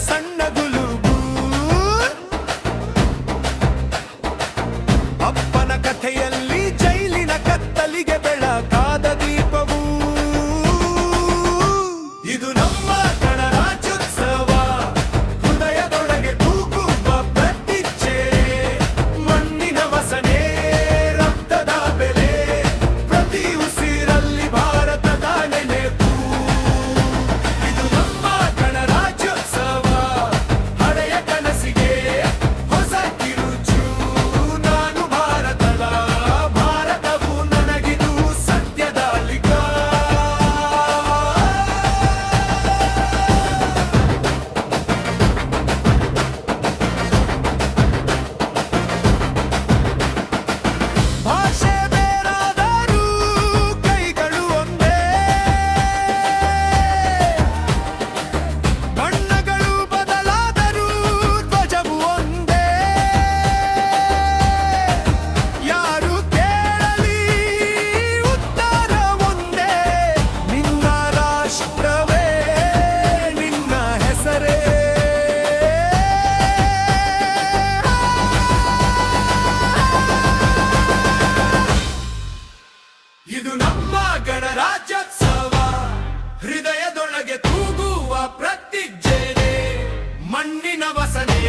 ಸಣ್ಣ ಗುಲುಗು ಅಪ್ಪನ ಕಥೆಯಲ್ಲಿ ಜೈಲಿನ ಕತ್ತಲಿಗೆ ಬೆಳಕಾದ ದೀಪವು ಇದು ನಮ್ಮ ಗಣರಾಜ್ಯೋತ್ಸವ ಹೃದಯದೊಳಗೆ ತೂಗುವ ಪ್ರತಿಜ್ಞೆ ಮಣ್ಣಿನ ವಸನೆ ರಕ್ತದ ಬೆಲೆ ಪ್ರತಿ ಉಸಿರಲ್ಲಿ ಭಾರತದ ನೆನಪು ಇದು ನಮ್ಮ ಗಣರಾಜ್ಯೋತ್ಸವ ಹಳೆಯ ಕನಸಿಗೆ ಹೊಸ ಕಿರುಚು ನಾನು ಭಾರತದ ಭಾರತವು ನನಗಿದು ಸತ್ಯದ ಲಿಖ ಭಾಷೆ ಬೇರಾದರೂ ಕೈಗಳು ಒಂದೇ ಬಣ್ಣಗಳು ಬದಲಾದರೂ ಧ್ವಜವು ಒಂದೇ ಯಾರು ಕೇಳಲಿ ಉತ್ತರ ಒಂದೇ ನಿನ್ನ ರಾಷ್ಟ್ರವೇ ನಿನ್ನ ಹೆಸರೇ ಇದು ನಮ್ಮ ಗಣರಾಜ್ಯೋತ್ಸವ ಹೃದಯದೊಳಗೆ ತೂಗುವ ಪ್ರತಿಜ್ಞೆ ಮಣ್ಣಿನ ವಸನೆ